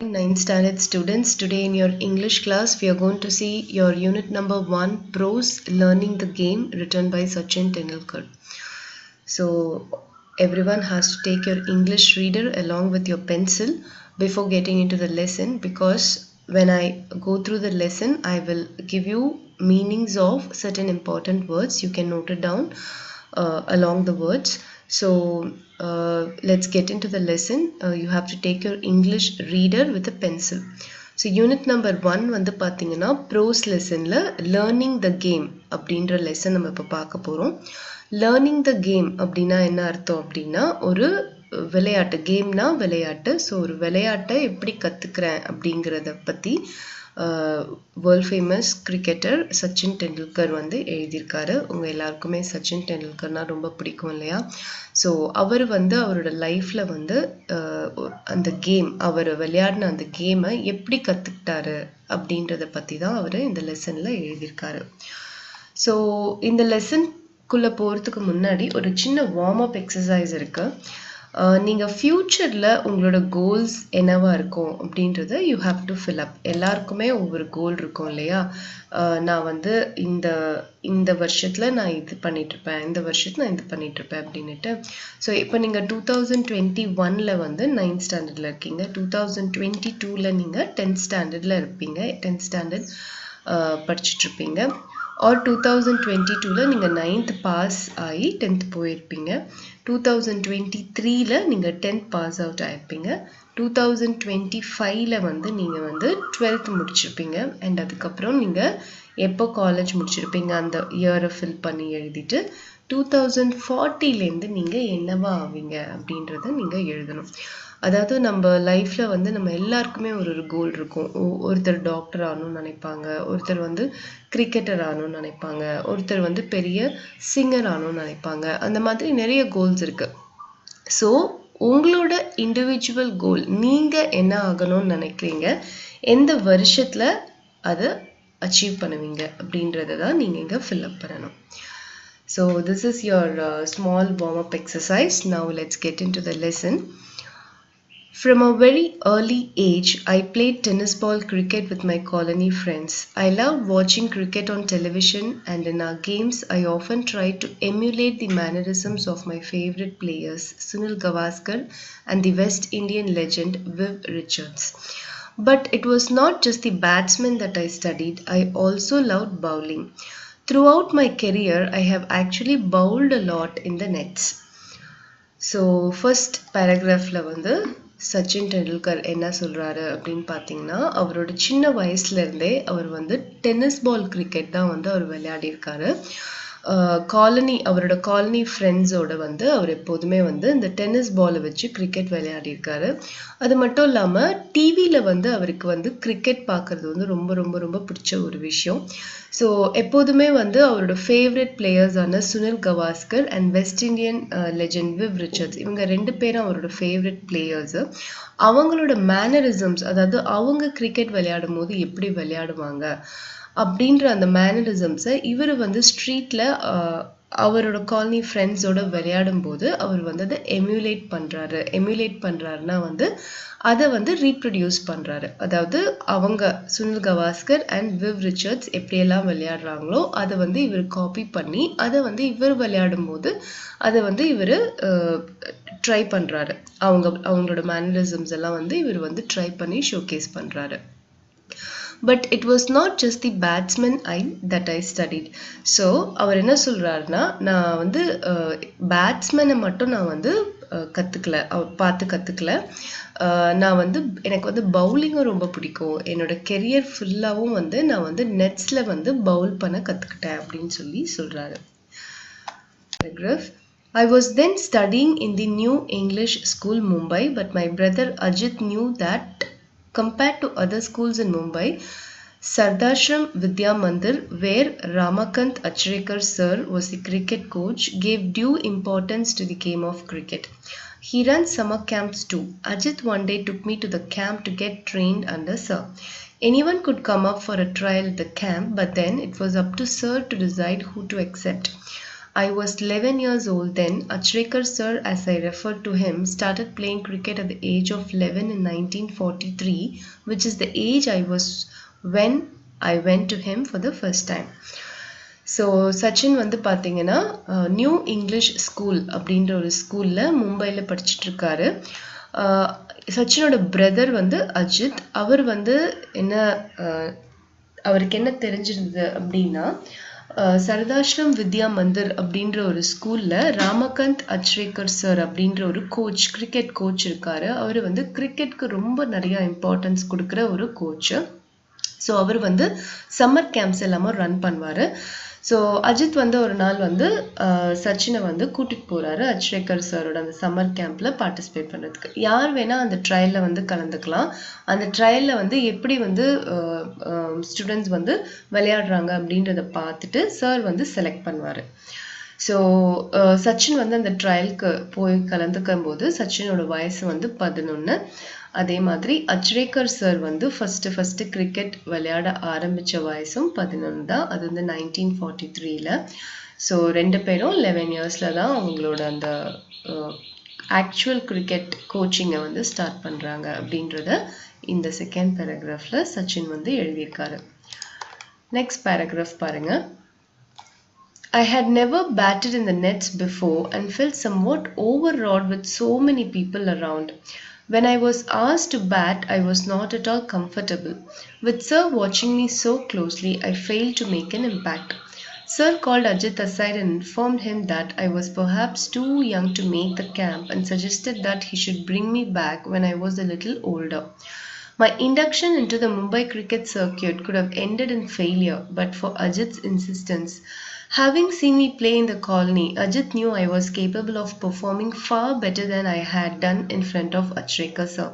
Ninth standard students, today in your English class we are going to see your unit number 1, Prose Learning the Game, written by Sachin Tendulkar. So everyone has to take your English reader along with your pencil before getting into the lesson, because when I go through the lesson I will give you meanings of certain important words. You can note it down along the words. So let's get into the lesson. You have to take your English reader with a pencil. So unit number 1 வந்து பார்த்தீங்கன்னா pros லெசனில் learning the game அப்படின்ற lesson நம்ம இப்போ பார்க்க போகிறோம். Learning the game அப்படின்னா என்ன அர்த்தம் அப்படின்னா, ஒரு விளையாட்டு, கேம்னா விளையாட்டு. ஸோ ஒரு விளையாட்டை எப்படி கற்றுக்கிறேன் அப்படிங்கிறத பற்றி world famous cricketer Sachin Tendulkar வந்து எழுதியிருக்காரு. உங்கள் எல்லாருக்குமே சச்சின் டெண்டுல்கர்னால் ரொம்ப பிடிக்கும் இல்லையா? ஸோ அவர் வந்து அவரோட லைஃப்பில் வந்து அந்த கேம், அவர் விளையாடின அந்த கேமை எப்படி கற்றுக்கிட்டாரு அப்படின்றத பற்றி தான் அவர் இந்த லெசனில் எழுதியிருக்காரு. ஸோ இந்த லெசனுக்குள்ளே போகிறதுக்கு முன்னாடி ஒரு சின்ன வார்ம் அப் எக்ஸசைஸ் இருக்குது. நீங்கள் ஃப்யூச்சரில் உங்களோட கோல்ஸ் என்னவா இருக்கும் அப்படின்றத you have to fill up. எல்லாருக்குமே ஒவ்வொரு கோல் இருக்கும் இல்லையா? நான் வந்து இந்த வருஷத்தில் நான் இது பண்ணிகிட்ருப்பேன், இந்த வருஷத்தில் நான் இது பண்ணிகிட்ருப்பேன் அப்படின்ட்டு. ஸோ இப்போ நீங்கள் 2021 வந்து 9th ஸ்டாண்டர்டில் இருக்கீங்க, 2022 நீங்கள் 10th ஸ்டாண்டர்டில் இருப்பீங்க, 10th ஸ்டாண்டர்ட் படிச்சுட்ருப்பீங்க. ஆர் 2022 நீங்கள் 9th பாஸ் ஆகி 10th போயிருப்பீங்க, 2023 நீங்கள் 10th பாஸ் அவுட் ஆகிருப்பீங்க, 2025 வந்து நீங்கள் வந்து 12th முடிச்சிருப்பீங்க. அண்ட் அதுக்கப்புறம் நீங்கள் எப்போ காலேஜ் முடிச்சிருப்பீங்க அந்த இயரை ஃபில் பண்ணி எழுதிட்டு 2040 நீங்கள் என்னவா ஆவீங்க அப்படின்றத நீங்கள் எழுதணும். அதாவது நம்ம லைஃப்பில் வந்து நம்ம எல்லாருக்குமே ஒரு கோல் இருக்கும். ஒருத்தர் டாக்டர் ஆகணும்னு நினைப்பாங்க, ஒருத்தர் வந்து கிரிக்கெட்டர் ஆகணும்னு நினைப்பாங்க, ஒருத்தர் வந்து பெரிய சிங்கர் ஆகணும்னு நினைப்பாங்க. அந்த மாதிரி நிறைய கோல்ஸ் இருக்குது. ஸோ உங்களோட இண்டிவிஜுவல் கோல், நீங்கள் என்ன ஆகணும்னு நினைக்கிறீங்க, எந்த வருஷத்தில் அதை அச்சீவ் பண்ணுவீங்க அப்படின்றத தான் நீங்கள் இங்கே ஃபில்அப் பண்ணணும். So this is your small warm up exercise. Now let's get in to the lesson. From a very early age, I played tennis ball cricket with my colony friends. I loved watching cricket on television, and in our games, I often tried to emulate the mannerisms of my favorite players, Sunil Gavaskar and the West Indian legend Viv Richards. But it was not just the batsmen that I studied, I also loved bowling. Throughout my career, I have actually bowled a lot in the nets. So, first paragraphல வந்து சச்சின் டெண்டுல்கர் என்ன சொல்கிறாரு அப்படின்னு பார்த்தீங்கன்னா, அவரோட சின்ன வயசுலேருந்தே அவர் வந்து tennis ball cricket தான் வந்து அவர் விளையாடியிருக்காரு. அவரோட காலனி ஃப்ரெண்ட்ஸோட வந்து அவர் எப்போதுமே வந்து இந்த டென்னிஸ் பாலை வச்சு கிரிக்கெட் விளையாடியிருக்காரு. அது மட்டும் இல்லாமல் டிவியில் வந்து அவருக்கு வந்து கிரிக்கெட் பார்க்குறது வந்து ரொம்ப ரொம்ப ரொம்ப பிடிச்ச ஒரு விஷயம். ஸோ எப்போதுமே வந்து அவரோட ஃபேவரட் பிளேயர்ஸான Sunil Gavaskar and West Indian legend Viv ரிச்சர்ட்ஸ், இவங்க 2 பேரும் அவரோட ஃபேவரட் பிளேயர்ஸு. அவங்களோட மேனரிசம்ஸ், அதாவது அவங்க கிரிக்கெட் விளையாடும் போது எப்படி விளையாடுவாங்க அப்படின்ற அந்த மேனரிசம்ஸை இவர் வந்து ஸ்ட்ரீட்டில் அவரோட காலனி ஃப்ரெண்ட்ஸோட விளையாடும் போது அவர் வந்து அதை எம்யூலேட் பண்ணுறாருன்னா வந்து அதை வந்து ரீப்ரொடியூஸ் பண்ணுறாரு. அதாவது அவங்க Sunil Gavaskar and we've Richards எப்படியெல்லாம் விளையாடுறாங்களோ அதை வந்து இவர் காப்பி பண்ணி அதை வந்து இவர் விளையாடும் போது அதை வந்து இவர் ட்ரை பண்ணுறாரு. அவங்களோட மேனரிசம்ஸ் எல்லாம் வந்து இவர் வந்து ட்ரை பண்ணி ஷோகேஸ் பண்ணுறாரு. But it was not just the batsman that I studied. So அவர் என்ன சொல்கிறாருன்னா, நான் வந்து பேட்ஸ்மேனை மட்டும் நான் வந்து கற்றுக்கல. நான் வந்து எனக்கு வந்து பவுலிங்கும் ரொம்ப பிடிக்கும். என்னோட கெரியர் ஃபுல்லாகவும் வந்து நான் வந்து நெட்ஸில் வந்து பவுல் பண்ண கற்றுக்கிட்டேன் அப்படின்னு சொல்லி சொல்கிறாரு. Paragraph. I was then studying in the New English School, Mumbai, but my brother Ajit knew that compared to other schools in Mumbai, Sardashram Vidya Mandir, where Ramakant Achrekar sir was the cricket coach, gave due importance to the game of cricket. He ran summer camps too. Ajit one day took me to the camp to get trained under sir. Anyone could come up for a trial at the camp, but then it was up to sir to decide who to accept. I was 11 years old then. Achrekar sir, as I referred to him, started playing cricket at the age of 11 in 1943, which is the age I was when I went to him for the first time. So Sachin வந்து பார்த்தீங்கன்னா new English school அப்படின்ற ஒரு ஸ்கூலில் மும்பையில் படிச்சுட்ருக்காரு. சச்சினோட brother வந்து அஜித். அவர் வந்து அவருக்கு என்ன தெரிஞ்சிருந்தது அப்படின்னா, சரதாஷ்ரம் வித்யா மந்திர் அப்படின்ற ஒரு ஸ்கூலில் ராமகாந்த் அச்ரேக்கர் சார் அப்படின்ற ஒரு கோச், கிரிக்கெட் கோச் இருக்காரு. அவர் வந்து கிரிக்கெட்க்கு ரொம்ப நிறையா இம்பார்ட்டன்ஸ் கொடுக்குற ஒரு கோச்சு. ஸோ அவர் வந்து சம்மர் கேம்ப்ஸ் எல்லாமே ரன் பண்ணுவார். ஸோ அஜித் வந்து ஒரு நாள் வந்து சச்சினை வந்து கூட்டிகிட்டு போகிறாரு அச்ரேக்கர் சாரோட அந்த சம்மர் கேம்பில் பார்ட்டிசிபேட் பண்ணுறதுக்கு. யார் வேணால் அந்த ட்ரையலில் வந்து கலந்துக்கலாம். அந்த ட்ரையலில் வந்து எப்படி வந்து ஸ்டூடெண்ட்ஸ் வந்து விளையாடுறாங்க அப்படின்றத பார்த்துட்டு சார் வந்து செலக்ட் பண்ணுவார். ஸோ சச்சின் வந்து அந்த ட்ரையலுக்கு போய் கலந்துக்கும் போது சச்சினோட வயசு வந்து 11. அதே மாதிரி அச்ரேக்கர் சார் வந்து ஃபஸ்ட்டு கிரிக்கெட் விளையாட ஆரம்பித்த வயசும் 11 தான். அது வந்து 1943. ஸோ 2 பேரும் 11 இயர்ஸில் தான் அவங்களோட அந்த ஆக்சுவல் கிரிக்கெட் கோச்சிங்கை வந்து ஸ்டார்ட் பண்ணுறாங்க அப்படின்றத இந்த செகண்ட் பேராகிராஃபில் சச்சின் வந்து எழுதியிருக்காரு. நெக்ஸ்ட் பேராகிராஃப் பாருங்கள். I had never batted in the nets before and felt somewhat overawed with so many people around. When I was asked to bat, I was not at all comfortable. With Sir watching me so closely, I failed to make an impact. Sir called Ajit aside and informed him that I was perhaps too young to make the camp and suggested that he should bring me back when I was a little older. My induction into the Mumbai cricket circuit could have ended in failure, but for Ajit's insistence. Having seen me play in the colony, Ajit knew I was capable of performing far better than I had done in front of Achrekar sir.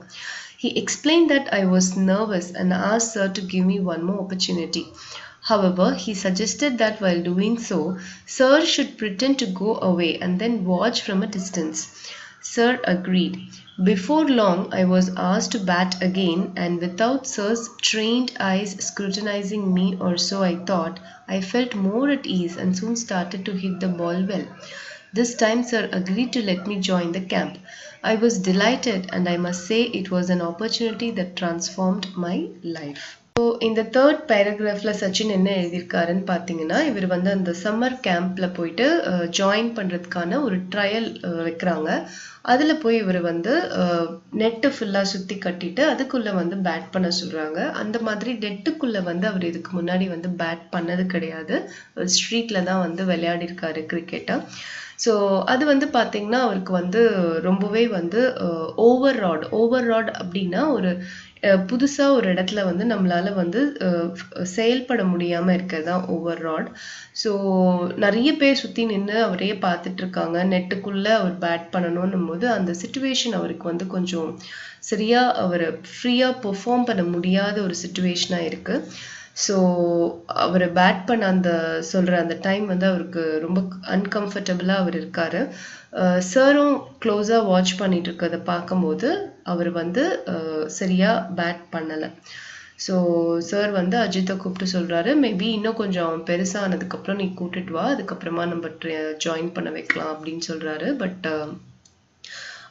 He explained that I was nervous and asked sir to give me one more opportunity. However, he suggested that while doing so, sir should pretend to go away and then watch from a distance. Sir agreed. Before long, I was asked to bat again, and without sir's trained eyes scrutinizing me or so I thought, I felt more at ease and soon started to hit the ball well. This time sir agreed to let me join the camp. I was delighted, and I must say it was an opportunity that transformed my life. So இந்த third பேராகிராஃபில் Sachin என்ன எழுதியிருக்காருன்னு பார்த்தீங்கன்னா, இவர் வந்து அந்த summer கேம்பில் போயிட்டு join பண்ணுறதுக்கான ஒரு ட்ரையல் வைக்கிறாங்க. அதில் போய் இவர் வந்து நெட்டு ஃபுல்லாக சுற்றி கட்டிட்டு அதுக்குள்ளே வந்து பேட் பண்ண சொல்கிறாங்க. அந்த மாதிரி நெட்டுக்குள்ளே வந்து அவர் இதுக்கு முன்னாடி வந்து பேட் பண்ணது கிடையாது. ஸ்ட்ரீட்டில் தான் வந்து விளையாடிருக்காரு கிரிக்கெட்டை. ஸோ அது வந்து பார்த்திங்கன்னா அவருக்கு வந்து ரொம்பவே வந்து ஓவர் ராட் அப்படின்னா ஒரு புதுசாக ஒரு இடத்துல வந்து நம்மளால் வந்து செயல்பட முடியாமல் இருக்கிறது தான் ஓவர் ராட். ஸோ நிறைய பேர் சுற்றி நின்று அவரையே பார்த்துட்ருக்காங்க. நெட்டுக்குள்ளே அவர் பேட் பண்ணணுன்னும் போது அந்த சிச்சுவேஷன் அவருக்கு வந்து கொஞ்சம் சரியாக அவர் ஃப்ரீயாக பெர்ஃபார்ம் பண்ண முடியாத ஒரு சிச்சுவேஷனாக இருக்குது. ஸோ அவர் பேட் பண்ண சொல்கிற அந்த டைம் வந்து அவருக்கு ரொம்ப அன்கம்ஃபர்டபுளாக அவர் இருக்கார். சரும் க்ளோஸாக வாட்ச் பண்ணிட்டு இருக்கிறத பார்க்கும்போது அவர் வந்து சரியாக பேட் பண்ணலை. ஸோ சார் வந்து அஜித்தை கூப்பிட்டு சொல்கிறாரு, மேபி இன்னும் கொஞ்சம் பெருசானதுக்கப்புறம் நீ கூப்பிட்டுட்டு வா, அதுக்கப்புறமா நம்ம ஜாயின் பண்ண வைக்கலாம் அப்படின்னு சொல்கிறாரு. பட்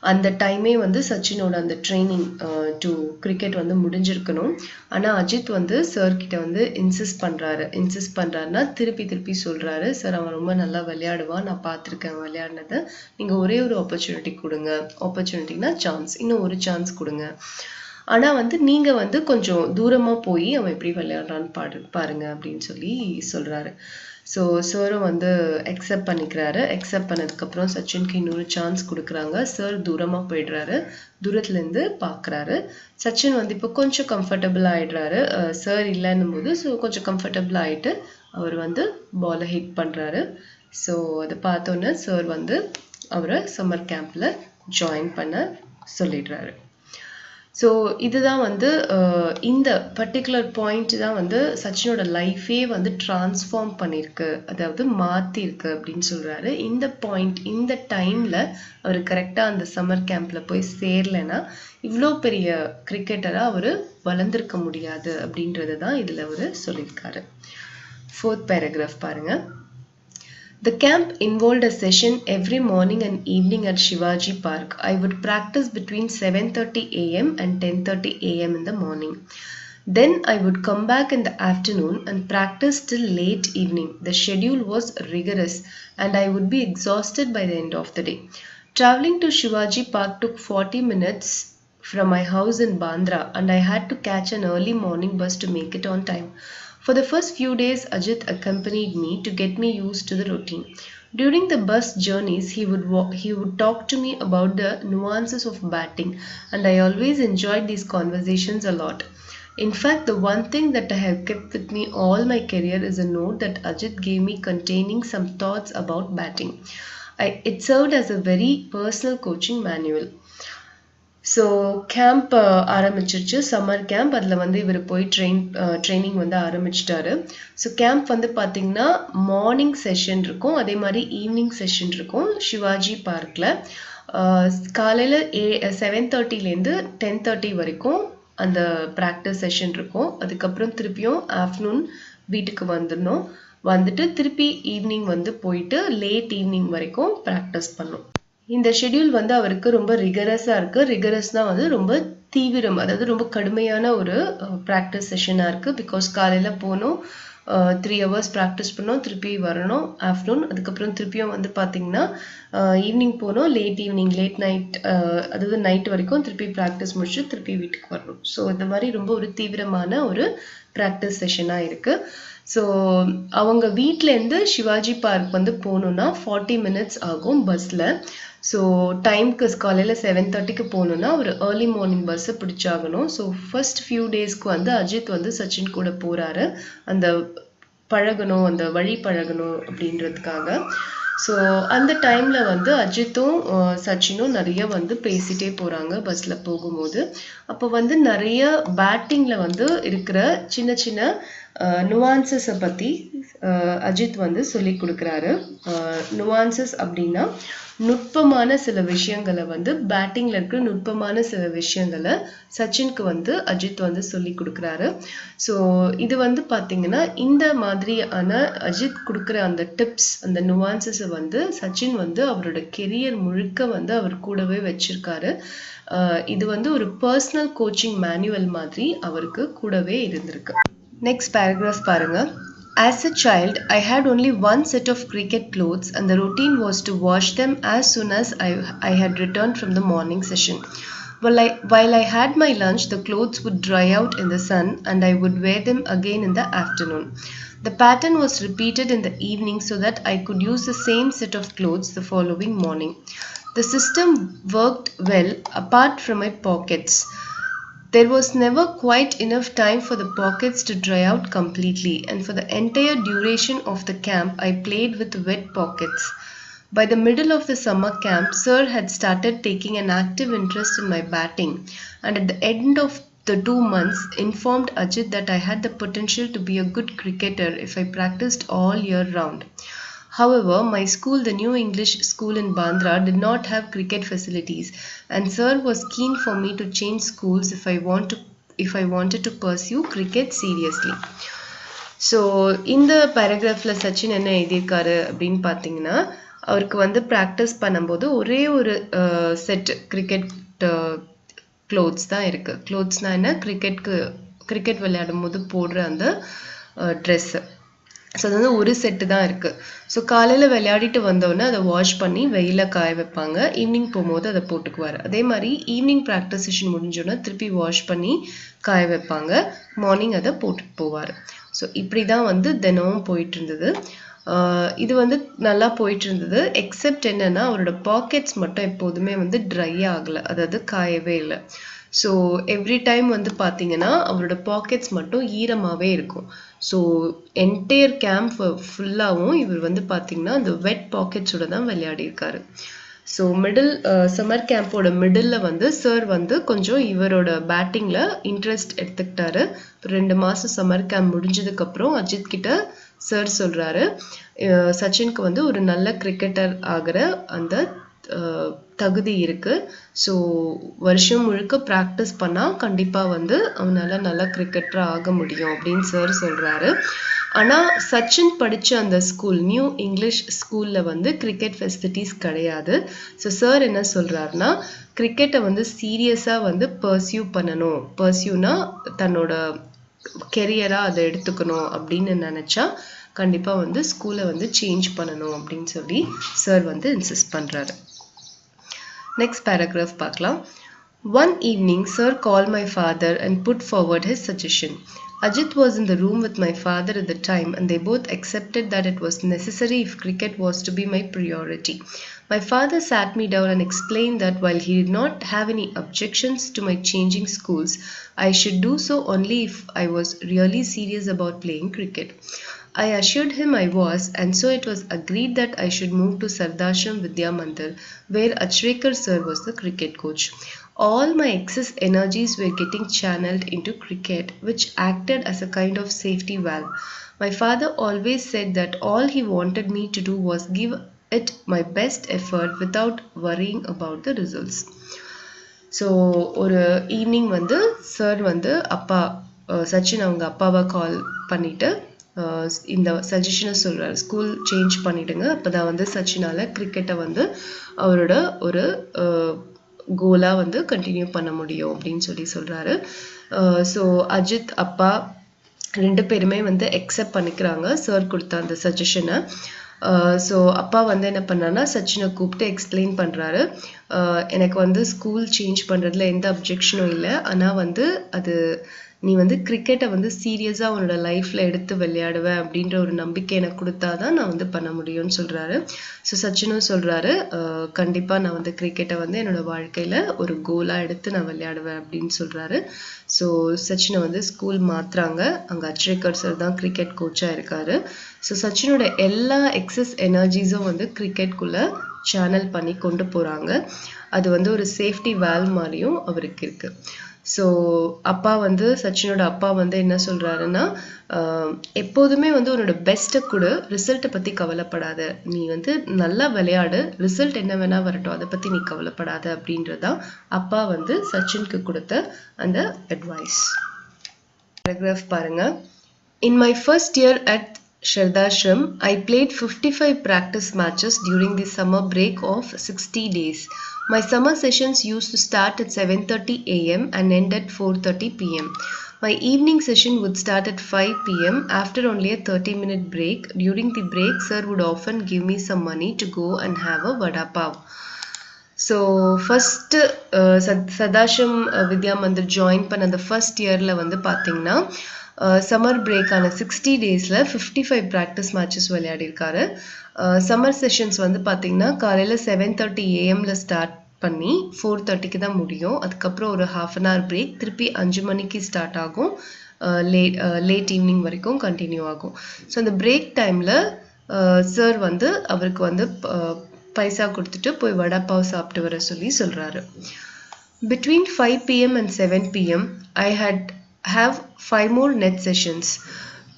அந்த டைமே வந்து சச்சினோட அந்த ட்ரைனிங் டு கிரிக்கெட் வந்து முடிஞ்சிருக்கணும். ஆனால் அஜித் வந்து சார்கிட்ட வந்து இன்சிஸ்ட் பண்ணுறாருன்னா திருப்பி சொல்கிறாரு, சார் அவன் ரொம்ப நல்லா விளையாடுவான், நான் பார்த்துருக்கேன் விளையாடினதை, நீங்கள் ஒரே ஒரு ஆப்பர்ச்சுனிட்டி கொடுங்க, ஆப்பர்ச்சுனிட்டினா சான்ஸ், இன்னும் ஒரு சான்ஸ் கொடுங்க, ஆனால் வந்து நீங்கள் வந்து கொஞ்சம் தூரமாக போய் அவன் எப்படி விளையாடுறான்னு பாருங்க அப்படின்னு சொல்கிறாரு. ஸோ சாரும் வந்து அக்செப்ட் பண்ணிக்கிறாரு. அக்செப்ட் பண்ணதுக்கப்புறம் சச்சினுக்கு இன்னொரு சான்ஸ் கொடுக்குறாங்க. சார் தூரமாக போயிடுறாரு, தூரத்துலேருந்து பார்க்குறாரு. சச்சின் வந்து இப்போ கொஞ்சம் கம்ஃபர்டபுள் ஆகிடுறாரு சார் இல்லைன்னும் போது. ஸோ கொஞ்சம் கம்ஃபர்டபுள் ஆகிட்டு அவர் வந்து பாலை ஹிட் பண்ணுறாரு. ஸோ அதை பார்த்தோன்னே சார் வந்து அவரை சம்மர் கேம்பில் ஜாயின் பண்ண சொல்லிடுறாரு. ஸோ இதுதான் வந்து இந்த பர்டிகுலர் பாயிண்ட் தான் வந்து சச்சினோட லைஃபே வந்து டிரான்ஸ்ஃபார்ம் பண்ணியிருக்கு, அதாவது மாற்றிருக்கு அப்படின்னு சொல்கிறாரு. இந்த பாயிண்ட், இந்த டைமில் அவர் கரெக்டாக அந்த சம்மர் கேம்பில் போய் சேரலைன்னா இவ்வளோ பெரிய கிரிக்கெட்டராக அவர் வளர்ந்துருக்க முடியாது அப்படின்றது தான் இதில் அவர் சொல்லியிருக்காரு. 4th பேராகிராஃப் பாருங்கள். The camp involved a session every morning and evening at Shivaji Park. I would practice between 7:30 a.m. and 10:30 a.m. in the morning. Then I would come back in the afternoon and practice till late evening. The schedule was rigorous and I would be exhausted by the end of the day. Traveling to Shivaji Park took 40 minutes from my house in Bandra and I had to catch an early morning bus to make it on time. For the first few days, Ajit accompanied me to get me used to the routine. During the bus journeys, he would talk to me about the nuances of batting, and I always enjoyed these conversations a lot. In fact, the one thing that I have kept with me all my career is a note that Ajit gave me containing some thoughts about batting. It served as a very personal coaching manual. So camp ஆரம்பிச்சிருச்சு, summer camp. அதில் வந்து இவர் போய் training வந்து ஆரம்பிச்சிட்டாரு. So camp வந்து பார்த்திங்கன்னா morning session இருக்கும், அதே மாதிரி ஈவினிங் செஷன் இருக்கும் சிவாஜி பார்க்கில். காலையில் 7:30லேருந்து 10:30 வரைக்கும் அந்த ப்ராக்டிஸ் செஷன் இருக்கும். அதுக்கப்புறம் திருப்பியும் ஆஃப்டர்நூன் வீட்டுக்கு வந்துடணும். வந்துட்டு திருப்பி ஈவினிங் வந்து போயிட்டு லேட் ஈவினிங் வரைக்கும் ப்ராக்டிஸ் பண்ணணும். இந்த ஷெட்யூல் வந்து அவருக்கு ரொம்ப ரிகரஸாக இருக்குது. ரிகரஸ்னால் வந்து ரொம்ப தீவிரம், அதாவது ரொம்ப கடுமையான ஒரு ப்ராக்டிஸ் செஷனாக இருக்குது. பிகாஸ் காலையில் போகணும், 3 hours ப்ராக்டிஸ் பண்ணோம், திருப்பி வரணும் ஆஃப்டர்நூன். அதுக்கப்புறம் திருப்பியும் வந்து பார்த்திங்கன்னா ஈவினிங் போகணும், லேட் நைட், அதாவது நைட் வரைக்கும் திருப்பி ப்ராக்டிஸ் முடிச்சு திருப்பி வீட்டுக்கு வரணும். ஸோ இந்த மாதிரி ரொம்ப ஒரு தீவிரமான ஒரு ப்ராக்டிஸ் செஷனாக இருக்குது. ஸோ அவங்க வீட்டிலேருந்து சிவாஜி பார்க் வந்து போகணுன்னா 40 minutes ஆகும் பஸ்ஸில். ஸோ டைம்க்கு காலையில் 7:30க்கு போகணுன்னா ஒரு ஏர்லி மார்னிங் பஸ்ஸை பிடிச்சாகணும். ஸோ ஃபர்ஸ்ட் ஃபியூ டேஸ்க்கு வந்து அஜித் வந்து சச்சின் கூட போகிறாரு, அந்த பழகணும், அந்த வழி பழகணும் அப்படின்றதுக்காக. ஸோ அந்த டைமில் வந்து அஜித்தும் சச்சினும் நிறைய வந்து பேசிகிட்டே போகிறாங்க பஸ்ஸில் போகும்போது. அப்போ வந்து நிறைய பேட்டிங்கில் வந்து இருக்கிற சின்ன சின்ன நுவான்சஸை பற்றி அஜித் வந்து சொல்லி கொடுக்குறாரு. நுவான்சஸ் அப்படின்னா நுட்பமான சில விஷயங்களை வந்து பேட்டிங்கில் இருக்கிற நுட்பமான சில விஷயங்களை சச்சினுக்கு வந்து அஜித் வந்து சொல்லி கொடுக்குறாரு. ஸோ இது வந்து பார்த்திங்கன்னா இந்த மாதிரியான அஜித் கொடுக்குற அந்த டிப்ஸ், அந்த நுவான்சஸை வந்து சச்சின் வந்து அவரோட கெரியர் முழுக்க வந்து அவர் கூடவே வச்சிருக்காரு. இது வந்து ஒரு பர்சனல் கோச்சிங் மேனுவல் மாதிரி அவருக்கு கூடவே இருந்திருக்கு. நெக்ஸ்ட் பேராகிராஃப் பாருங்க. As a child, I had only one set of cricket clothes and the routine was to wash them as soon as I had returned from the morning session. While I had my lunch, the clothes would dry out in the sun and I would wear them again in the afternoon. The pattern was repeated in the evening so that I could use the same set of clothes the following morning. The system worked well apart from my pockets. There was never quite enough time for the pockets to dry out completely, and for the entire duration of the camp, I played with wet pockets. By the middle of the summer camp, Sir had started taking an active interest in my batting, and at the end of the 2 months, informed Ajit that I had the potential to be a good cricketer if I practiced all year round. However, my school, the New English School in Bandra, did not have cricket facilities, and Sir was keen for me to change schools if I wanted to pursue cricket seriously. So இந்த பேராகிராஃபில் சச்சின் என்ன எழுதியிருக்காரு அப்படின்னு பார்த்தீங்கன்னா, அவருக்கு வந்து practice பண்ணும்போது ஒரே ஒரு செட் கிரிக்கெட் க்ளோத்ஸ் தான் இருக்குது. க்ளோத்ஸ்னால் என்ன, கிரிக்கெட் விளையாடும் போது போடுற அந்த ட்ரெஸ்ஸு. ஸோ அது வந்து ஒரு செட்டு தான் இருக்குது. ஸோ காலையில் விளையாடிட்டு வந்தோடனே அதை வாஷ் பண்ணி வெயிலில் காய வைப்பாங்க, ஈவினிங் போகும்போது அதை போட்டுக்குவார். அதே மாதிரி ஈவினிங் ப்ராக்டிஸ் செஷன் முடிஞ்சோன்னா திருப்பி வாஷ் பண்ணி காய வைப்பாங்க, மார்னிங் அதை போட்டுட்டு போவார். ஸோ இப்படி தான் வந்து தினமும் போயிட்டு இருந்தது. இது வந்து நல்லா போயிட்டு இருந்தது. எக்ஸப்ட் என்னென்னா அவரோட பாக்கெட்ஸ் மட்டும் எப்போதுமே வந்து ட்ரை ஆகலை, அதாவது காயவே இல்லை. ஸோ எவ்ரி டைம் வந்து பார்த்தீங்கன்னா அவரோட பாக்கெட்ஸ் மட்டும் ஈரமாகவே இருக்கும். ஸோ என்டையர் கேம்ப் ஃபுல்லாகவும் இவர் வந்து பார்த்தீங்கன்னா அந்த வெட் பாக்கெட்ஸோட தான் விளையாடியிருக்காரு. ஸோ சம்மர் கேம்போட மிடில் வந்து சார் வந்து கொஞ்சம் இவரோட பேட்டிங்கில் இன்ட்ரெஸ்ட் எடுத்துக்கிட்டாரு. 2 மாதம் சம்மர் கேம்ப் முடிஞ்சதுக்கப்புறம் அஜித் கிட்ட சார் சொல்கிறாரு, சச்சினுக்கு வந்து ஒரு நல்ல கிரிக்கெட்டர் ஆகிற அந்த தகுதி இருக்குது. ஸோ வருஷம் முழுக்க ப்ராக்டிஸ் பண்ணால் கண்டிப்பாக வந்து அவனால் நல்லா கிரிக்கெட்டராக ஆக முடியும் அப்படின்னு சார் சொல்கிறாரு. ஆனா சச்சின் படிச்ச அந்த ஸ்கூல் நியூ இங்கிலீஷ் ஸ்கூல்ல வந்து கிரிக்கெட் ஃபெசிலிட்டிஸ் கிடையாது. ஸோ சார் என்ன சொல்றாருன்னா, கிரிக்கெட்டை வந்து சீரியஸா வந்து பர்சியூ பண்ணணும். பர்சியூனா தன்னோட கெரியரா அதை எடுத்துக்கணும் அப்படின்னு நினைச்சா கண்டிப்பா வந்து ஸ்கூலை வந்து சேஞ்ச் பண்ணணும் அப்படின்னு சொல்லி சார் வந்து இன்சிஸ்ட் பண்றாரு. நெக்ஸ்ட் பேராகிராஃப் பார்க்கலாம். One evening, Sir called my father and put forward his suggestion. Ajit was in the room with my father at the time, and they both accepted that it was necessary if cricket was to be my priority. My father sat me down and explained that while he did not have any objections to my changing schools, I should do so only if I was really serious about playing cricket. I assured him I was, and so it was agreed that I should move to Sardashram Vidya Mandir, where Achrekar sir was the cricket coach. All my excess energies were getting channeled into cricket, which acted as a kind of safety valve. My father always said that all he wanted me to do was give it my best effort without worrying about the results. So ஒரு evening வந்து sir வந்து அப்பா சச்சின் அவங்க அப்பாவை கால் பண்ணிட்டு இந்த சஜஷனை சொல்கிறார், school change பண்ணிடுங்க, அப்போ தான் வந்து சச்சினால் கிரிக்கெட்டை வந்து அவரோட ஒரு கோலாக வந்து கண்டினியூ பண்ண முடியும் அப்படின்னு சொல்லி சொல்கிறாரு. ஸோ அஜித் அப்பா 2 பேருமே வந்து அக்செப்ட் பண்ணிக்கிறாங்க சார் கொடுத்த அந்த சஜஷனை. ஸோ அப்பா வந்து என்ன பண்ணாருன்னா சச்சினை கூப்பிட்டு எக்ஸ்பிளைன் பண்ணுறாரு, எனக்கு வந்து ஸ்கூல் சேஞ்ச் பண்ணுறதுல எந்த அப்ஜெக்ஷனும் இல்லை, ஆனால் வந்து அது நீ வந்து கிரிக்கெட்டை வந்து சீரியஸாக உன்னோட லைஃப்பில் எடுத்து விளையாடுவேன் அப்படின்ற ஒரு நம்பிக்கை எனக்கு கொடுத்தா தான் நான் வந்து பண்ண முடியும்னு சொல்கிறாரு. ஸோ சச்சினும் சொல்கிறாரு, கண்டிப்பாக நான் வந்து கிரிக்கெட்டை வந்து என்னோடய வாழ்க்கையில் ஒரு கோலாக எடுத்து நான் விளையாடுவேன் அப்படின்னு சொல்கிறாரு. ஸோ சச்சினை வந்து ஸ்கூல் மாற்றுறாங்க. அங்கே அச்ரேக்கர் சார் தான் கிரிக்கெட் கோச்சாக இருக்கார். ஸோ சச்சினோட எல்லா எக்ஸஸ் எனர்ஜிஸும் வந்து கிரிக்கெட்குள்ளே சேனல் பண்ணி கொண்டு போகிறாங்க. அது வந்து ஒரு சேஃப்டி வால்வ் மாதிரியும் அவருக்கு இருக்குது. ஸோ அப்பா வந்து சச்சினோட அப்பா வந்து என்ன சொல்கிறாருன்னா, எப்போதுமே வந்து உன்னோட பெஸ்ட்டை கொடு, ரிசல்ட்டை பற்றி கவலைப்படாத, நீ வந்து நல்லா விளையாடு, ரிசல்ட் என்ன வேணால் வரட்டும், அதை பற்றி நீ கவலைப்படாத அப்படின்றதான் அப்பா வந்து சச்சினுக்கு கொடுத்த அந்த அட்வைஸ். பேராகிராஃப் பாருங்க. In my first year at Shardashram, I played 55 practice matches during the summer break of 60 days. My summer sessions used to start at 7:30 a.m. and end at 4:30 p.m. My evening session would start at 5 p.m. after only a 30-minute break. During the break, sir would often give me some money to go and have a vada pav. So first Sharadashram Vidya Mandir join பண்ண அந்த first இயரில் வந்து பார்த்திங்கன்னா summer பிரேக்கான 60 டேஸில் 55 practice matches விளையாடிருக்காரு. Summer sessions வந்து பார்த்திங்கன்னா காலையில் 7:30 AM start பண்ணி 4:30 தான் முடியும். அதுக்கப்புறம் ஒரு ½ an hour பிரேக், திருப்பி 5 மணிக்கு ஸ்டார்ட் ஆகும், லேட் ஈவினிங் வரைக்கும் கண்டினியூ ஆகும். ஸோ அந்த பிரேக் டைமில் சார் வந்து அவருக்கு வந்து பைசா கொடுத்துட்டு போய் வடாப்பாவ் சாப்பிட்டு வர சொல்லி சொல்கிறாரு. Between 5 p.m. and 7 p.m. I have 5 more net sessions.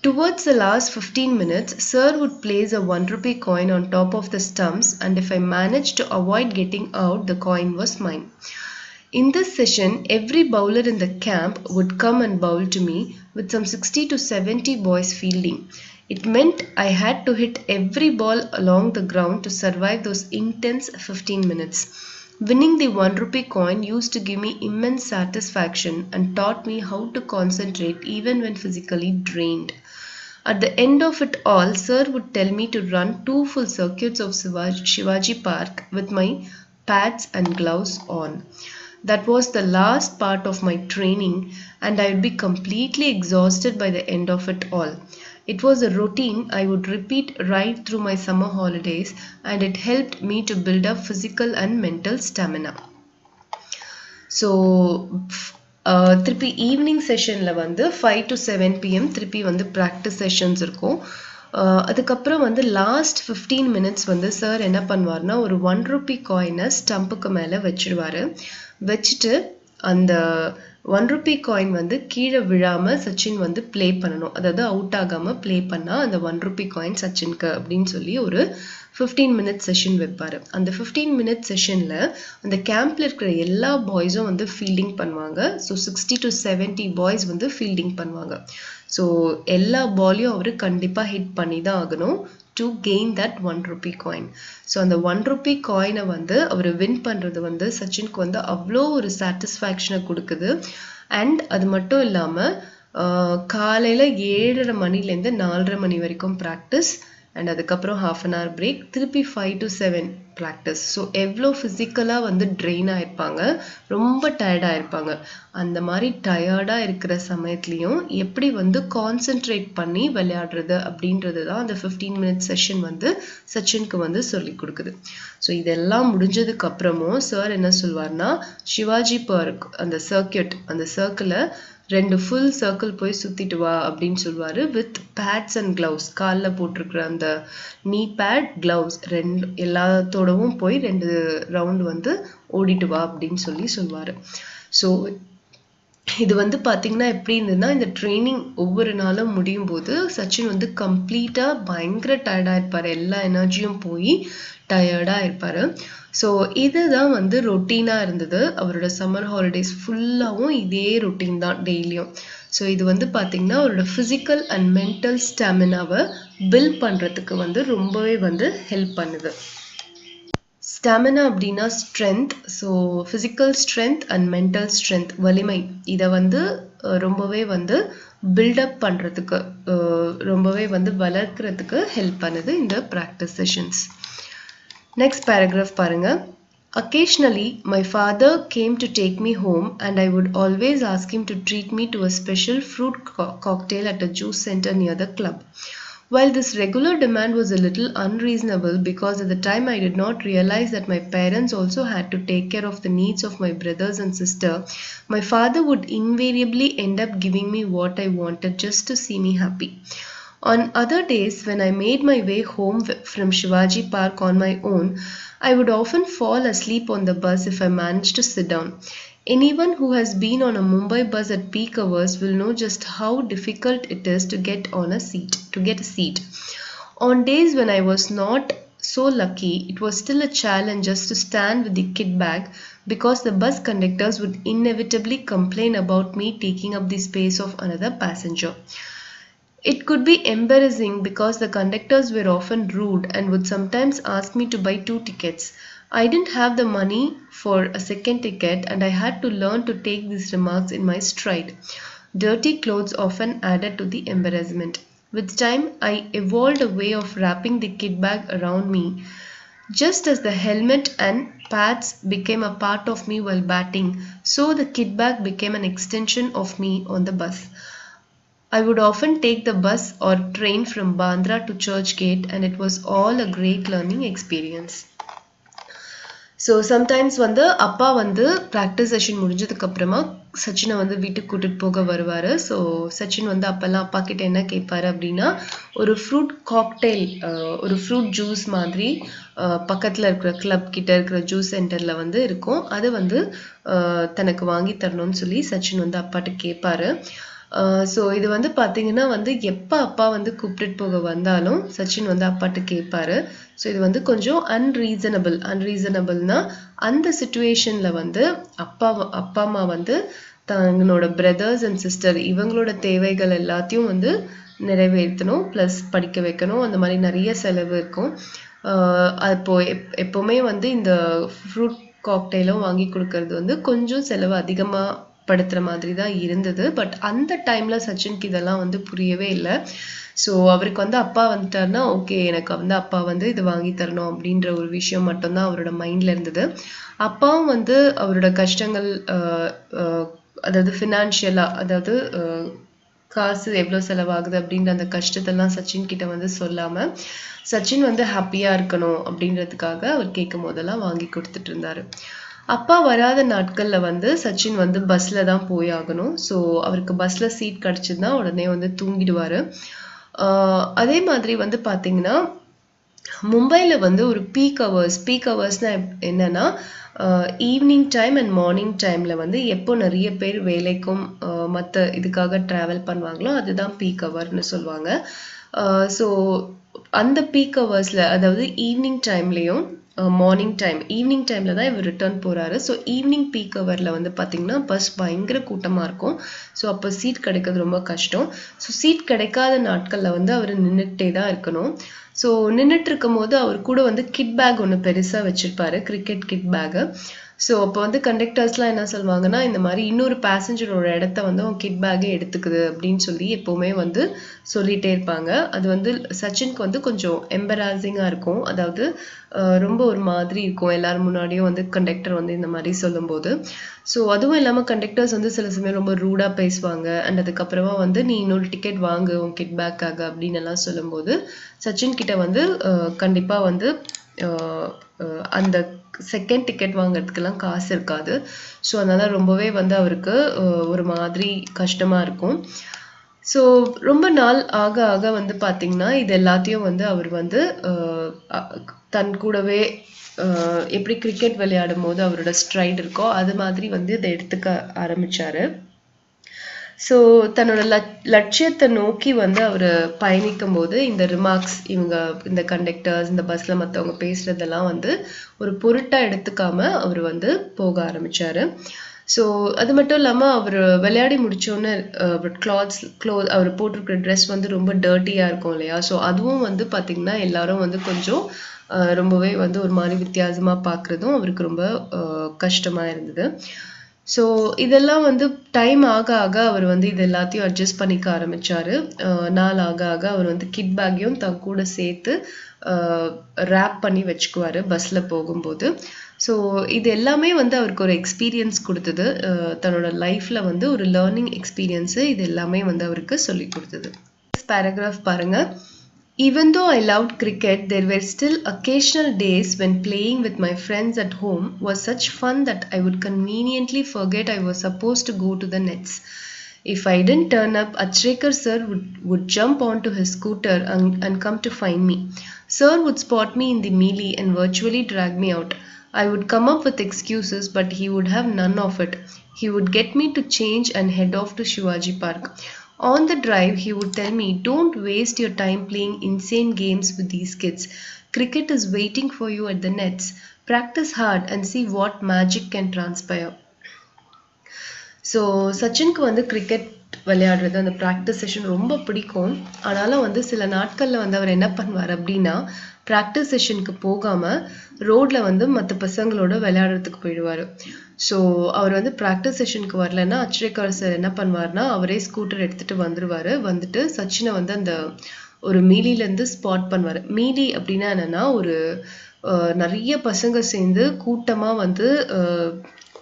Towards the last 15 minutes, sir would place a 1 rupee coin on top of the stumps, and if I managed to avoid getting out, the coin was mine. In this session, every bowler in the camp would come and bowl to me with some 60 to 70 boys fielding. It meant I had to hit every ball along the ground to survive those intense 15 minutes. Winning the 1 rupee coin used to give me immense satisfaction and taught me how to concentrate even when physically drained. At the end of it all, sir would tell me to run 2 full circuits of Shivaji Park with my pads and gloves on. That was the last part of my training, and I would be completely exhausted by the end of it all. It was a routine I would repeat right through my summer holidays, and it helped me to build up physical and mental stamina. So, திருப்பி evening செஷனில் வந்து 5 to 7 p.m. திருப்பி வந்து practice sessions இருக்கும். அதுக்கப்புறம் வந்து last 15 minutes வந்து sir என்ன பண்ணுவார்னா ஒரு 1 rupee காயினை ஸ்டம்புக்கு மேலே வச்சுடுவார். வச்சுட்டு அந்த 1 rupee காயின் வந்து கீழே விழாம சச்சின் வந்து ப்ளே பண்ணணும். அதாவது அவுட் ஆகாம ப்ளே பண்ணா அந்த 1 rupee காயின் சச்சின்க்கு அப்படின்னு சொல்லி ஒரு 15 மினிட்ஸ் செஷன் வைப்பாரு. அந்த 15 மினிட்ஸ் செஷன்ல அந்த கேம்ப்ல இருக்கிற எல்லா பாய்ஸும் வந்து ஃபீல்டிங் பண்ணுவாங்க. ஸோ 60 to 70 பாய்ஸ் வந்து ஃபீல்டிங் பண்ணுவாங்க. ஸோ எல்லா பாலையும் அவரு கண்டிப்பா ஹிட் பண்ணி தான் ஆகணும் to gain that 1 rupee coin. So அந்த 1 rupee காயினை வந்து அவர் வின் பண்ணுறது வந்து சச்சினுக்கு வந்து அவ்வளோ ஒரு சாட்டிஸ்ஃபேக்ஷனை கொடுக்குது. அண்ட் அது மட்டும் இல்லாமல் காலையில் 7:30 மணிலேருந்து 4:30 மணி வரைக்கும் ப்ராக்டிஸ் அண்ட் அதுக்கப்புறம் ஹாஃப் அன் ஹவர் பிரேக், திருப்பி 5 to 7 ப்ராக்டிஸ். ஸோ எவ்வளோ ஃபிசிக்கலாக வந்து ட்ரெயின் ஆகிருப்பாங்க, ரொம்ப டயர்டாக இருப்பாங்க. அந்த மாதிரி டயர்டாக இருக்கிற சமயத்துலேயும் எப்படி வந்து கான்சென்ட்ரேட் பண்ணி விளையாடுறது அப்படின்றது தான் அந்த 15 மினிட்ஸ் செஷன் வந்து சச்சினுக்கு வந்து சொல்லி கொடுக்குது. ஸோ இதெல்லாம் முடிஞ்சதுக்கு அப்புறமும் சார் என்ன சொல்வார்னா, சிவாஜி பார்க் அந்த சர்க்கிளை 2 ஃபுல் சர்க்கிள் போய் சுத்திட்டு வா அப்படின்னு சொல்லுவாரு. வித் பேட்ஸ் அண்ட் கிளவுஸ், காலில் போட்டிருக்கிற அந்த நீ பேட், கிளவுஸ் எல்லாத்தோடவும் போய் 2 ரவுண்ட் வந்து ஓடிட்டு வா அப்படின்னு சொல்லுவாரு. ஸோ இது வந்து பார்த்தீங்கன்னா எப்படி இருந்ததுன்னா, இந்த ட்ரைனிங் ஒவ்வொரு நாளும் முடியும் போது சச்சின் வந்து கம்ப்ளீட்டாக பயங்கர டயர்டாக இருப்பார். எல்லா எனர்ஜியும் போய் டயர்டாக இருப்பார். ஸோ இதுதான் வந்து ரொட்டீனாக இருந்தது. அவரோட சம்மர் ஹாலிடேஸ் ஃபுல்லாகவும் இதே ரொட்டீன் தான் டெய்லியும். ஸோ இது வந்து பார்த்தீங்கன்னா அவரோட ஃபிசிக்கல் அண்ட் மென்டல் ஸ்டாமினாவை பில்ட் பண்ணுறதுக்கு வந்து ரொம்பவே வந்து ஹெல்ப் பண்ணுது. ஸ்டாமினா அப்படின்னா strength. So physical strength and mental strength, வலிமை, இதை வந்து ரொம்பவே வந்து பில்டப் பண்ணுறதுக்கு, ரொம்பவே வந்து வளர்க்குறதுக்கு ஹெல்ப் பண்ணுது இந்த ப்ராக்டிஸ் செஷன்ஸ். நெக்ஸ்ட் பேராகிராஃப் பாருங்க. Occasionally, my father came to take me home and I would always ask him to treat me to a special fruit cocktail at a juice center near the club. While this regular demand was a little unreasonable because at the time I did not realize that my parents also had to take care of the needs of my brothers and sister, my father would invariably end up giving me what I wanted just to see me happy. On other days, when I made my way home from Shivaji Park on my own, I would often fall asleep on the bus if I managed to sit down. Anyone who has been on a Mumbai bus at peak hours will know just how difficult it is to get a seat. On days when I was not so lucky, it was still a challenge just to stand with the kit bag because the bus conductors would inevitably complain about me taking up the space of another passenger. It could be embarrassing because the conductors were often rude and would sometimes ask me to buy 2 tickets. I didn't have the money for a second ticket and I had to learn to take these remarks in my stride. Dirty clothes often added to the embarrassment. With time, I evolved a way of wrapping the kit bag around me. Just as the helmet and pads became a part of me while batting, so the kit bag became an extension of me on the bus. I would often take the bus or train from Bandra to Churchgate and it was all a great learning experience. So sometimes வந்து அப்பா வந்து practice session முடிஞ்சதுக்கு அப்புறமா சச்சினை வந்து வீட்டுக்கு கூட்டிட்டு போக வருவார். ஸோ சச்சின் வந்து அப்போல்லாம் அப்பா கிட்ட என்ன கேட்பாரு அப்படின்னா, ஒரு ஃப்ரூட் காக்டெயில், ஒரு ஃப்ரூட் ஜூஸ் மாதிரி பக்கத்தில் இருக்கிற கிளப் கிட்ட இருக்கிற ஜூஸ் சென்டரில் வந்து இருக்கும், அது வந்து தனக்கு வாங்கி தரணும்னு சொல்லி சச்சின் வந்து அப்பாட்ட கேட்பாரு. ஸோ இது வந்து பார்த்தீங்கன்னா வந்து எப்போ அப்பா வந்து கூப்பிட்டுட்டு போக வந்தாலும் சச்சின் வந்து அப்பாட்ட கேட்பாரு. ஸோ இது வந்து கொஞ்சம் அன்ரீசனபிள்னா அந்த சுச்சுவேஷனில் வந்து அப்பா அம்மா வந்து தங்களோட பிரதர்ஸ் அண்ட் சிஸ்டர் இவங்களோட தேவைகள் எல்லாத்தையும் வந்து நிறைவேற்றணும், ப்ளஸ் படிக்க வைக்கணும், அந்த மாதிரி நிறைய செலவு இருக்கும். அப்போ எப்போவுமே வந்து இந்த ஃப்ரூட் காக்டெயிலும் வாங்கி கொடுக்கறது வந்து கொஞ்சம் செலவு அதிகமாக படுத்துற மாதிரி தான் இருந்தது. பட் அந்த டைம்ல சச்சினுக்கு இதெல்லாம் வந்து புரியவே இல்லை. ஸோ அவருக்கு வந்து அப்பா வந்துட்டாருன்னா ஓகே, எனக்கு வந்து அப்பா வந்து இது வாங்கி தரணும் அப்படின்ற ஒரு விஷயம் மட்டும்தான் அவரோட மைண்ட்ல இருந்தது. அப்பாவும் வந்து அவரோட கஷ்டங்கள், அதாவது ஃபினான்ஷியலா, அதாவது காசு எவ்வளோ செலவாகுது அப்படின்ற அந்த கஷ்டத்தெல்லாம் சச்சின் கிட்ட வந்து சொல்லாம சச்சின் வந்து ஹாப்பியா இருக்கணும் அப்படின்றதுக்காக அவர் கேட்கும் போதெல்லாம் வாங்கி கொடுத்துட்டு இருந்தாரு. அப்பா வராத நாட்கள்ல வந்து சச்சின் வந்து பஸ்ல தான் போய் ஆகணும். ஸோ அவருக்கு பஸ்ல சீட் கிடைச்சதுன்னா உடனே வந்து தூங்கிடுவாரு. அதே மாதிரி வந்து பாத்தீங்கன்னா மும்பைல வந்து ஒரு பீக் ஹவர்ஸ்னா என்னன்னா ஈவினிங் டைம் அண்ட் மார்னிங் டைம்ல வந்து எப்போ நிறைய பேர் வேலைக்கும் மற்ற இதுக்காக ட்ராவல் பண்ணுவாங்களோ அதுதான் பீக் ஹவர்னு சொல்லுவாங்க. ஸோ அந்த பீக் ஹவர்ஸ்ல அதாவது ஈவினிங் டைம்லயும் ஈவினிங் டைம்ல தான் இவர் ரிட்டர்ன் போறாரு. ஸோ ஈவினிங் பீக் ஹவர்ல வந்து பாத்தீங்கன்னா பஸ் பயங்கர கூட்டமா இருக்கும். ஸோ அப்போ சீட் கிடைக்கிறது ரொம்ப கஷ்டம். ஸோ சீட் கிடைக்காத நாட்கள்ல வந்து அவர் நின்றுட்டே தான் இருக்கணும். ஸோ நின்றுட்டு இருக்கும் போது அவர் கூட வந்து கிட் பேக் ஒன்று பெருசா வச்சிருப்பாரு, கிரிக்கெட் கிட் பேக். ஸோ அப்போ வந்து கண்டக்டர்ஸ்லாம் என்ன சொல்லுவாங்கன்னா, இந்த மாதிரி இன்னொரு பேசஞ்சரோட இடத்த வந்து அவன் கிட் பேக்கே எடுத்துக்குது அப்படின்னு சொல்லி எப்பவுமே வந்து சொல்லிட்டே இருப்பாங்க. அது வந்து சச்சினுக்கு வந்து கொஞ்சம் எம்பராசிங்கா இருக்கும். அதாவது ரொம்ப ஒரு மாதிரி இருக்கும் எல்லாரும் முன்னாடியும் வந்து கண்டக்டர் வந்து இந்த மாதிரி சொல்லும்போது. ஸோ அதுவும் இல்லாமல் கண்டக்டர்ஸ் வந்து சில சமயம் ரொம்ப ரூடா பேசுவாங்க. அண்ட் அதுக்கப்புறமா வந்து நீ இன்னொரு டிக்கெட் வாங்கு உன் கிட் பேக்காக அப்படின்னு எல்லாம் சொல்லும்போது சச்சின் கிட்ட வந்து கண்டிப்பா வந்து அந்த செகண்ட் டிக்கெட் வாங்குறதுக்கெல்லாம் காசு இருக்காது. ஸோ அதனால ரொம்பவே வந்து அவருக்கு ஒரு மாதிரி கஷ்டமா இருக்கும். ஸோ ரொம்ப நாள் ஆக ஆக வந்து பாத்தீங்கன்னா இது எல்லாத்தையும் வந்து அவர் வந்து தன் கூடவே எப்படி கிரிக்கெட் விளையாடும் போது அவரோட ஸ்ட்ரைட் இருக்கோ அது மாதிரி வந்து இதை எடுத்துக்க ஆரம்பிச்சாரு. ஸோ தன்னோட லட்சியத்தை நோக்கி வந்து அவர் பயணிக்கும் போது இந்த ரிமார்க்ஸ் இந்த கண்டக்டர்ஸ் இந்த பஸ்ல மற்றவங்க பேசுறதெல்லாம் வந்து ஒரு பொருட்டா எடுத்துக்காம அவர் வந்து போக ஆரம்பிச்சாரு. ஸோ அது மட்டும் இல்லாமல் அவர் விளையாடி முடிச்சோன்னு அவர் போட்டிருக்கிற ட்ரெஸ் வந்து ரொம்ப டர்ட்டியாக இருக்கும் இல்லையா? ஸோ அதுவும் வந்து பார்த்தீங்கன்னா எல்லாரும் வந்து கொஞ்சம் ரொம்பவே வந்து ஒரு மாதிரி வித்தியாசமாக பார்க்குறதும் அவருக்கு ரொம்ப கஷ்டமாக இருந்தது. ஸோ இதெல்லாம் வந்து டைம் ஆக ஆக அவர் வந்து இது எல்லாத்தையும் அட்ஜஸ்ட் பண்ணிக்க ஆரம்பிச்சாரு. நாள் ஆக ஆக அவர் வந்து கிட் பேக்கையும் தன் கூட சேர்த்து ரேப் பண்ணி வச்சுக்குவாரு பஸ்ல போகும்போது. ஸோ இது எல்லாமே வந்து அவருக்கு ஒரு எக்ஸ்பீரியன்ஸ் கொடுத்தது. தன்னோட லைஃப்ல வந்து ஒரு லேர்னிங் எக்ஸ்பீரியன்ஸு இது எல்லாமே வந்து அவருக்கு சொல்லி கொடுத்தது. பேராகிராஃப் பாருங்க. Even though I loved cricket, there were still occasional days when playing with my friends at home was such fun that I would conveniently forget I was supposed to go to the nets. If I didn't turn up, Achrekar sir would jump onto his scooter and come to find me. Sir would spot me in the melee and virtually drag me out. I would come up with excuses, but he would have none of it. He would get me to change and head off to Shivaji Park. On the drive, he would tell me, don't waste your time playing insane games with these kids. Cricket is waiting for you at the nets. Practice hard and see what magic can transpire. So சச்சினுக்கு வந்து cricket விளையாடுறது அந்த practice session ரொம்ப பிடிக்கும். ஆனாலும் வந்து சில நாட்களில் வந்து அவர் என்ன பண்ணுவார் அப்படின்னா ப்ராக்டிஸ் செஷனுக்கு போகாமல் ரோட்டில் வந்து மற்ற பசங்களோட விளையாடுறதுக்கு போயிடுவார். ஸோ அவர் வந்து ப்ராக்டிஸ் செஷனுக்கு வரலன்னா அச்ரேகர் சார் என்ன பண்ணுவார்னா அவரே ஸ்கூட்டர் எடுத்துகிட்டு வந்துட்டு சச்சினை வந்து அந்த ஒரு மீலிலேருந்து ஸ்பாட் பண்ணுவார். மீலி அப்படின்னா என்னென்னா ஒரு நிறைய பசங்க சேர்ந்து கூட்டமாக வந்து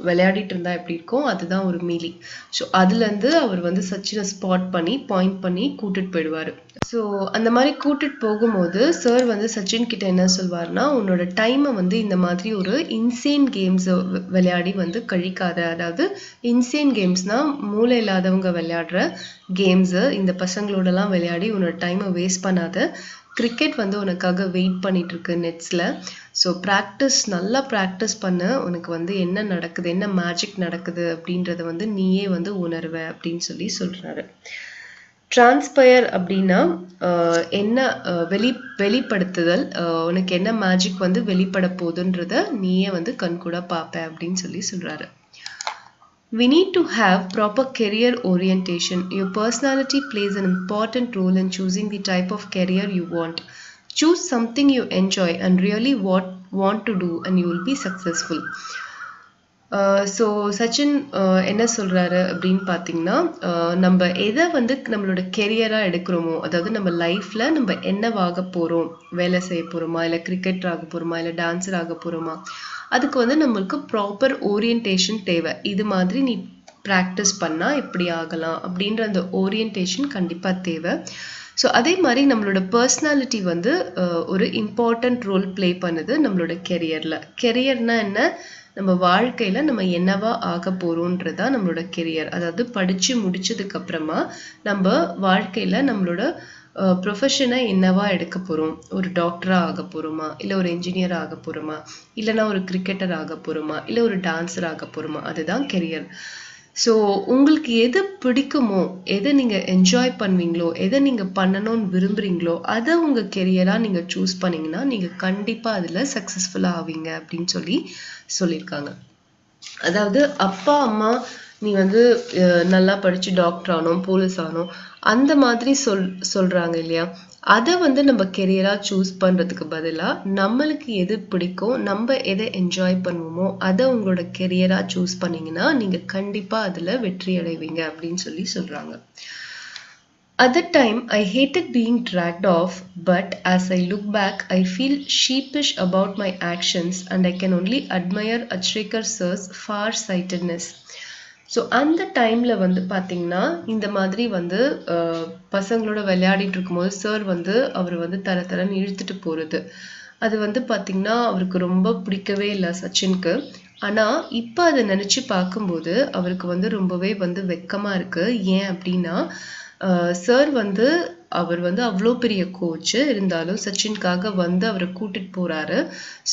விளையாடிட்டு இருந்தா எப்படி இருக்கும் அதுதான் ஒரு மீலி. ஸோ அதுலேருந்து அவர் வந்து சச்சினை ஸ்பாட் பண்ணி பாயிண்ட் பண்ணி கூட்டிட்டு போயிடுவார். ஸோ அந்த மாதிரி கூட்டிட்டு போகும்போது சார் வந்து சச்சின் கிட்ட என்ன சொல்வார்னா உன்னோட டைமை வந்து இந்த மாதிரி ஒரு இன்சேன் கேம்ஸ் விளையாடி வந்து கழிக்காத. அதாவது இன்சேன் கேம்ஸ்னா மூளை இல்லாதவங்க விளையாடுற கேம்ஸு இந்த பசங்களோடலாம் விளையாடி உன்னோட டைமை வேஸ்ட் பண்ணாத. கிரிக்கெட் வந்து உனக்காக வெயிட் பண்ணிட்டு இருக்கு நெட்ஸில். ஸோ நல்லா ப்ராக்டிஸ் பண்ண உனக்கு வந்து என்ன நடக்குது என்ன மேஜிக் நடக்குது அப்படின்றத வந்து நீயே வந்து உணர்வ அப்படின்னு சொல்லி சொல்றாரு. டிரான்ஸ்பயர் அப்படின்னா என்ன வெளிப்படுத்துதல், உனக்கு என்ன மேஜிக் வந்து வெளிப்பட போகுதுன்றத நீயே வந்து கண்கூட பார்ப்ப அப்படின்னு சொல்லி சொல்றாரு. We need to have proper career orientation. Your personality plays an important role in choosing the type of career you want. Choose something you enjoy and really want to do and you will be successful. So Sachin என்ன சொல்கிறாரு அப்படின்னு பார்த்தீங்கன்னா நம்ம எதை வந்து நம்மளோட கெரியராக எடுக்கிறோமோ அதாவது நம்ம லைஃப்பில் நம்ம என்னவாக போகிறோம், வேலை செய்ய போகிறோமா இல்லை கிரிக்கெட்டர் ஆக போகிறோமா இல்லை டான்ஸர் ஆக போகிறோமா, அதுக்கு வந்து நம்மளுக்கு ப்ராப்பர் ஓரியன்டேஷன் தேவை. இது மாதிரி நீ ப்ராக்டிஸ் பண்ணால் எப்படி ஆகலாம் அப்படின்ற அந்த ஓரியன்டேஷன் கண்டிப்பாக தேவை. ஸோ அதே மாதிரி நம்மளோட பர்சனாலிட்டி வந்து ஒரு இம்பார்ட்டண்ட் ரோல் ப்ளே பண்ணுது நம்மளோட கெரியரில். கெரியர்னா என்ன, நம்ம வாழ்க்கையில் நம்ம என்னவா ஆக போகிறோன்றதா நம்மளோட கெரியர். அதாவது படித்து முடிச்சதுக்கு அப்புறமா நம்ம வாழ்க்கையில் நம்மளோட ப்ரொஃபஷனை என்னவா எடுக்க போகிறோம், ஒரு டாக்டராக ஆக போகிறோமா, இல்லை ஒரு என்ஜினியர் ஆக போகிறோமா, இல்லைனா ஒரு கிரிக்கெட்டர் ஆக போகிறோமா, இல்லை ஒரு டான்ஸர் ஆக போகிறோமா, அதுதான் கெரியர். ஸோ உங்களுக்கு எது பிடிக்குமோ, எதை நீங்கள் என்ஜாய் பண்ணுவீங்களோ, எதை நீங்கள் பண்ணணும்னு விரும்புகிறீங்களோ அதை உங்கள் கெரியராக நீங்கள் சூஸ் பண்ணிங்கன்னா நீங்கள் கண்டிப்பாக அதில் சக்ஸஸ்ஃபுல்லாக ஆவீங்க அப்படின்னு சொல்லியிருக்காங்க. அதாவது அப்பா அம்மா நீ வந்து நல்லா படிச்சு டாக்டர் ஆகணும், போலீஸ் ஆகணும் அந்த மாதிரி சொல்றாங்க இல்லையா, அதை வந்து நம்ம கெரியரா சூஸ் பண்றதுக்கு பதிலா நம்மளுக்கு எது பிடிக்கும், நம்ம எதை என்ஜாய் பண்ணுவோமோ அதை உங்களோட கெரியரா சூஸ் பண்ணீங்கன்னா நீங்க கண்டிப்பா அதுல வெற்றி அடைவீங்க அப்படின்னு சொல்றாங்க. At that time, I hated being dragged off, but as I look back, I feel sheepish about my actions and I can only admire Achrekar sir's far-sightedness. So அந்த டைமில் வந்து பார்த்தீங்கன்னா இந்த மாதிரி வந்து பசங்களோட விளையாடிட்டு இருக்கும்போது சார் வந்து அவர் வந்து தரன்னு இழுத்துட்டு போகிறது, அது வந்து பார்த்தீங்கன்னா அவருக்கு ரொம்ப பிடிக்கவே இல்லை சச்சினுக்கு. ஆனால் இப்போ அதை நினச்சி பார்க்கும்போது அவருக்கு வந்து ரொம்பவே வந்து வெக்கமாக இருக்குது. ஏன் அப்படின்னா சார் வந்து அவர் வந்து அவ்வளோ பெரிய கோச்சு இருந்தாலும் சச்சினுக்காக வந்து அவரை கூட்டிட்டு போறாரு.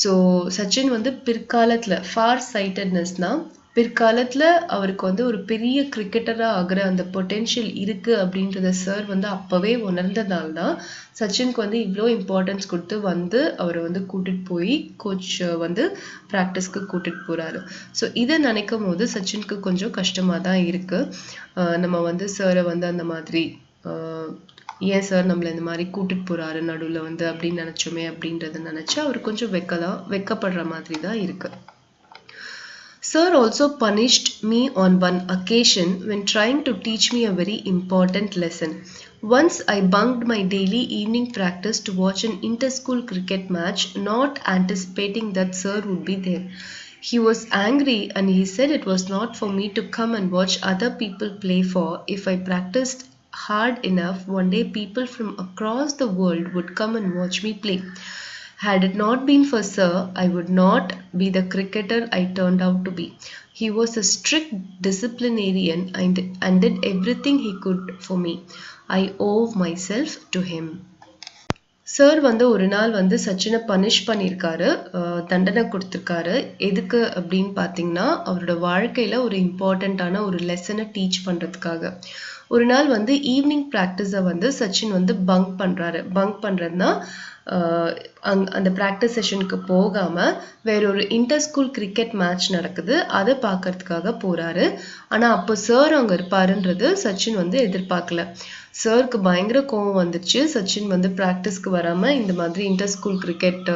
ஸோ சச்சின் வந்து பிற்காலத்தில் ஃபார் சைட்டட்னஸ்னா பிற்காலத்துல அவருக்கு வந்து ஒரு பெரிய கிரிக்கெட்டரா ஆகிற அந்த பொட்டென்ஷியல் இருக்கு அப்படின்றத சார் வந்து அப்பவே உணர்ந்ததால் தான் சச்சினுக்கு வந்து இவ்வளோ இம்பார்ட்டன்ஸ் கொடுத்து வந்து அவரை வந்து கூட்டிட்டு போய் கோச் வந்து ப்ராக்டிஸ்க்கு கூட்டிட்டு போறாரு. ஸோ இதை நினைக்கும் போது சச்சினுக்கு கொஞ்சம் கஷ்டமா தான் இருக்கு. நம்ம வந்து சாரை வந்து அந்த மாதிரி ஏன் சார் நம்மளை இந்த மாதிரி கூட்டிட்டு போறாரு நடுவில் வந்து அப்படின்னு நினைச்சோமே அப்படின்றத நினைச்சு அவர் கொஞ்சம் வெக்கப்படுற மாதிரி தான் இருக்கு. Sir also punished me on one occasion when trying to teach me a very important lesson. Once I bunked my daily evening practice to watch an inter-school cricket match, not anticipating that sir would be there. He was angry and he said it was not for me to come and watch other people play, for if I practiced hard enough, one day people from across the world would come and watch me play. Had it not been for sir, I would not be the cricketer I turned out to be. He was a strict disciplinarian and did everything he could for me. I owe myself to him. Sir வந்து ஒரு நாள் வந்து சச்சினை punish பண்ணியிருக்காரு, தண்டனை கொடுத்துருக்காரு. எதுக்கு அப்படின்னு பார்த்தீங்கன்னா அவரோட வாழ்க்கையில் ஒரு இம்பார்ட்டண்ட்டான ஒரு லெசனை டீச் பண்ணுறதுக்காக. ஒரு நாள் வந்து ஈவினிங் ப்ராக்டிஸை வந்து சச்சின் வந்து பங்க் பண்ணுறதுனா அந்த ப்ராக்டிஸ் செஷனுக்கு போகாமல் வேறொரு இன்டர் ஸ்கூல் கிரிக்கெட் மேட்ச் நடக்குது, அதை பார்க்கறதுக்காக போகிறாரு. ஆனால் அப்போ சார் அங்கே இருப்பாருன்றது சச்சின் வந்து எதிர்பார்க்கல. சாருக்கு பயங்கர கோவம் வந்துச்சு. சச்சின் வந்து ப்ராக்டிஸ்க்கு வராமல் இந்த மாதிரி இன்டர் ஸ்கூல் கிரிக்கெட்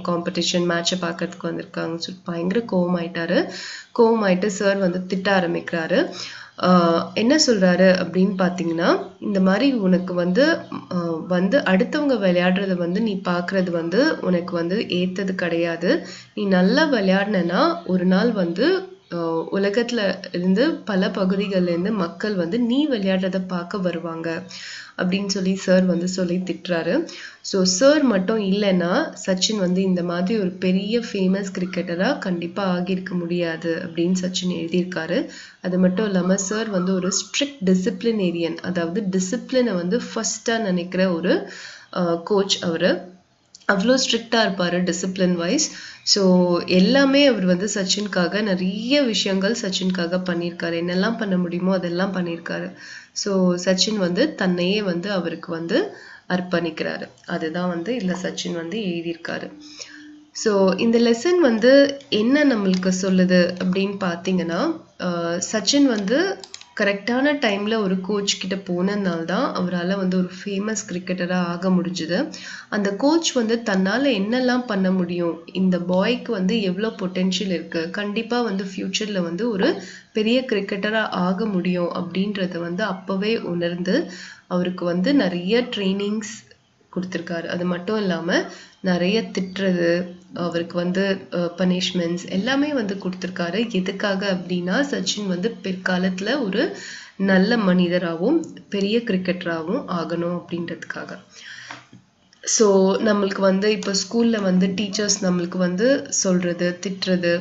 காம்படிஷன் மேட்சை பார்க்கறதுக்கு வந்திருக்காங்க. ஸோ பயங்கர கோவமாயிட்டு சார் வந்து திட்ட ஆரம்பிக்கிறாரு. என்ன சொல்றாரு அப்படின்னு பார்த்தீங்கன்னா, இந்த மாதிரி உனக்கு வந்து அடுத்தவங்க விளையாடுறத வந்து நீ பார்க்கறது வந்து உனக்கு வந்து ஏத்தது கிடையாது. நீ நல்லா விளையாடினா ஒரு நாள் வந்து உலகத்துல இருந்து பல பகுதிகள்ல இருந்து மக்கள் வந்து நீ விளையாடுறத பார்க்க வருவாங்க அப்படின்னு சார் வந்து சொல்லி திட்டுறாரு. ஸோ சார் மட்டும் இல்லைன்னா சச்சின் வந்து இந்த மாதிரி ஒரு பெரிய ஃபேமஸ் கிரிக்கெட்டரா கண்டிப்பா ஆகியிருக்க முடியாது அப்படின்னு சச்சின் எழுதியிருக்காரு. அது மட்டும் இல்லாம சார் வந்து ஒரு ஸ்ட்ரிக்ட் டிசிப்ளினேரியன், அதாவது டிசிப்ளினை வந்து ஃபர்ஸ்டா நினைக்கிற ஒரு கோச். அவரு அவ்வளோ ஸ்ட்ரிக்டாக இருப்பார் டிசிப்ளின் வைஸ். ஸோ எல்லாமே அவர் வந்து சச்சினுக்காக நிறைய விஷயங்கள் சச்சினுக்காக பண்ணியிருக்காரு. என்னெல்லாம் பண்ண முடியுமோ அதெல்லாம் பண்ணியிருக்காரு. ஸோ சச்சின் வந்து தன்னையே வந்து அவருக்கு வந்து அர்ப்பணிக்கிறாரு. அதுதான் வந்து இதில் சச்சின் வந்து எழுதியிருக்காரு. ஸோ இந்த லெசன் வந்து என்ன நம்மளுக்கு சொல்லுது அப்படின்னு பார்த்தீங்கன்னா, சச்சின் வந்து கரெக்டான டைம்ல ஒரு கோச் கிட்ட போனதுனால தான் அவரால் வந்து ஒரு ஃபேமஸ் கிரிக்கெட்டராக ஆக முடிஞ்சுது. அந்த கோச் வந்து தன்னால் என்னெல்லாம் பண்ண முடியும், இந்த பாய்க்கு வந்து எவ்வளோ பொட்டென்ஷியல் இருக்கு, கண்டிப்பாக வந்து ஃப்யூச்சரில் வந்து ஒரு பெரிய கிரிக்கெட்டராக ஆக முடியும் அப்படின்றத வந்து அப்போவே உணர்ந்து அவருக்கு வந்து நிறைய ட்ரைனிங்ஸ் கொடுத்துருக்காரு. அது மட்டும் இல்லாமல் நிறைய திட்டுறது, அவருக்கு வந்து பனிஷ்மெண்ட்ஸ் எல்லாமே வந்து கொடுத்துருக்காரு. எதுக்காக அப்படின்னா சச்சின் வந்து பிற்காலத்தில் ஒரு நல்ல மனிதராகவும் பெரிய கிரிக்கெட்டராகவும் ஆகணும் அப்படின்றதுக்காக. ஸோ நம்மளுக்கு வந்து இப்போ ஸ்கூலில் வந்து டீச்சர்ஸ் நம்மளுக்கு வந்து சொல்கிறது, திட்டுறது,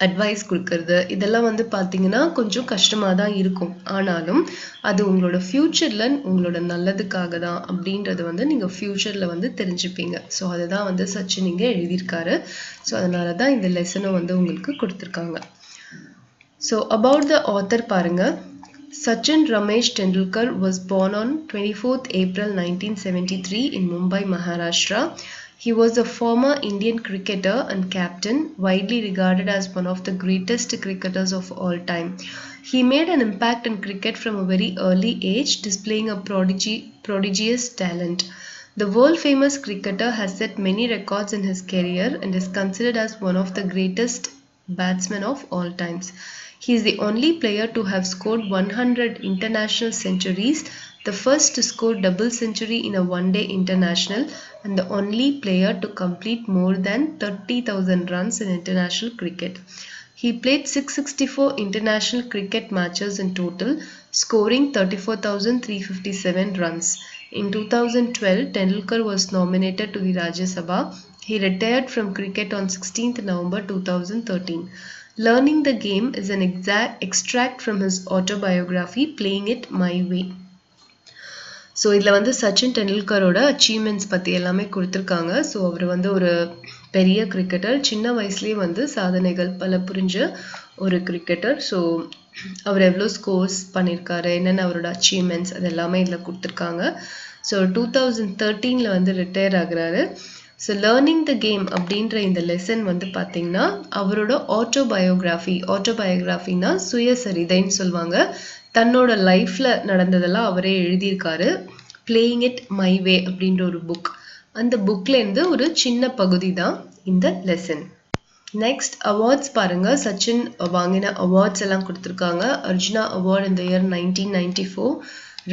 அட்வைஸ் கொடுக்கறது இதெல்லாம் வந்து பார்த்தீங்கன்னா கொஞ்சம் கஷ்டமாக தான் இருக்கும். ஆனாலும் அது உங்களோட ஃப்யூச்சரில் உங்களோட நல்லதுக்காக தான் அப்படின்றது வந்து நீங்கள் ஃப்யூச்சரில் வந்து தெரிஞ்சுப்பீங்க. ஸோ அதுதான் வந்து சச்சின் இங்கே எழுதியிருக்காரு. ஸோ அதனால தான் இந்த லெசனும் வந்து உங்களுக்கு கொடுத்துருக்காங்க. ஸோ அபவுட் த ஆத்தர் பாருங்க. Sachin Ramesh Tendulkar was born on 24th April 1973 in Mumbai, Maharashtra. He was a former Indian cricketer and captain, widely regarded as one of the greatest cricketers of all time. He made an impact in cricket from a very early age, displaying a prodigious talent. The world-famous cricketer has set many records in his career and is considered as one of the greatest batsmen of all times. He is the only player to have scored 100 international centuries, the first to score double century in a one-day international, and the only player to complete more than 30,000 runs in international cricket. He played 664 international cricket matches in total, scoring 34,357 runs. In 2012, Tendulkar was nominated to the Rajya Sabha. He retired from cricket on 16th November 2013. Learning the game is an extract from his autobiography, Playing It My Way. So இதில் வந்து Sachin டெண்டுல்கரோட achievements பற்றி எல்லாமே கொடுத்துருக்காங்க. So அவர் வந்து ஒரு பெரிய cricketer, சின்ன வயசுலேயே வந்து சாதனைகள் பல புரிஞ்ச ஒரு கிரிக்கெட்டர். ஸோ அவர் எவ்வளோ ஸ்கோர்ஸ் பண்ணியிருக்காரு, என்னென்ன அவரோட அச்சீவ்மெண்ட்ஸ் அது எல்லாமே இதில் கொடுத்துருக்காங்க. ஸோ 2013 வந்து ரிட்டையர் ஆகுறாரு. ஸோ லேர்னிங் த கேம் அப்படின்ற இந்த லெசன் வந்து பார்த்தீங்கன்னா அவரோட ஆட்டோபயோகிராஃபினா சுயசரிதைன்னு சொல்லுவாங்க. தன்னோட லைஃப்பில் நடந்ததெல்லாம் அவரே எழுதியிருக்காரு. பிளேயிங் இட் மை வே அப்படின்ற ஒரு புக். அந்த புக்லேருந்து ஒரு சின்ன பகுதி தான் இந்த லெசன். நெக்ஸ்ட் அவார்ட்ஸ் பாருங்க. சச்சின் வாங்கின அவார்ட்ஸ் எல்லாம் கொடுத்துருக்காங்க. Arjuna award in the year 1994,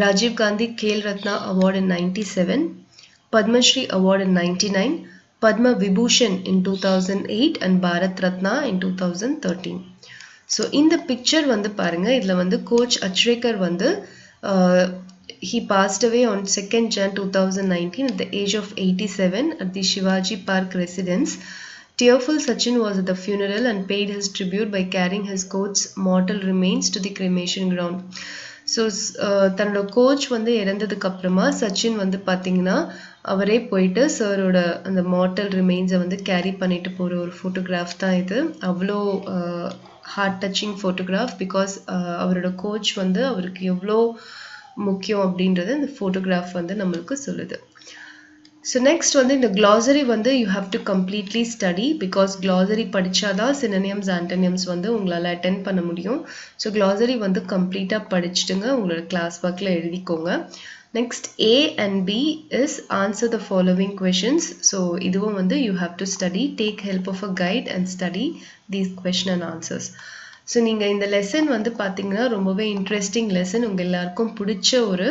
Rajiv Gandhi Khel Ratna award in 97, Padma Shri Award in 99, Padma Vibhushan in 2008 and Bharat Ratna in 2013. So இந்த picture வந்து பாருங்க. இதில் வந்து கோச் அச்ரேக்கர் வந்து he passed away on 2nd Jan 2019 at the age of 87 at the Shivaji Park residence. Tearful Sachin was at the funeral and paid his tribute by carrying his coach's mortal remains to the cremation ground. So தன்னோட coach வந்து இறந்ததுக்கு அப்புறமா சச்சின் வந்து பார்த்தீங்கன்னா அவரே போயிட்டு சாரோட அந்த மார்டல் ரிமைன்ஸை வந்து கேரி பண்ணிட்டு போகிற ஒரு ஃபோட்டோகிராஃப் தான் இது. அவ்வளோ ஹார்ட் டச்சிங் ஃபோட்டோகிராஃப். பிகாஸ் அவரோட கோச் வந்து அவருக்கு எவ்வளோ முக்கியம் அப்படின்றது இந்த ஃபோட்டோகிராஃப் வந்து நம்மளுக்கு சொல்லுது. ஸோ நெக்ஸ்ட் வந்து இந்த glossary வந்து you have to completely study. Because glossary படித்தாதான் synonyms ஆண்டோனிம்ஸ் வந்து உங்களால் அட்டென்ட் பண்ண முடியும். ஸோ glossary வந்து கம்ப்ளீட்டாக படிச்சுட்டுங்க உங்களோட கிளாஸ் ஒர்க்கில் எழுதிக்கோங்க. Next A and B is answer the following questions. So இதுவும் வந்து you have to study. Take help of a guide and study these question and answers. So நீங்கள் இந்த லெசன் வந்து பார்த்தீங்கன்னா ரொம்பவே இன்ட்ரெஸ்டிங் லெசன். உங்கள் எல்லாருக்கும் பிடிச்ச ஒரு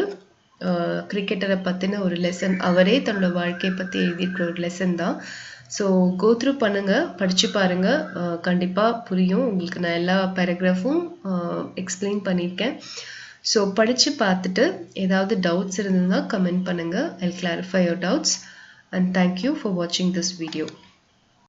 கிரிக்கெட்டரை பற்றின ஒரு லெசன். அவரே தன்னோட வாழ்க்கையை பற்றி எழுதியிருக்கிற ஒரு லெசன் தான். ஸோ கோத்ரூ பண்ணுங்கள், படித்து பாருங்கள். கண்டிப்பாக புரியும் உங்களுக்கு. நான் எல்லா பேராகிராஃபும் எக்ஸ்பிளைன் பண்ணியிருக்கேன். ஸோ படித்து பார்த்துட்டு ஏதாவது டவுட்ஸ் இருந்ததுன்னா கமெண்ட் பண்ணுங்கள். I'll clarify your doubts and thank you for watching this video.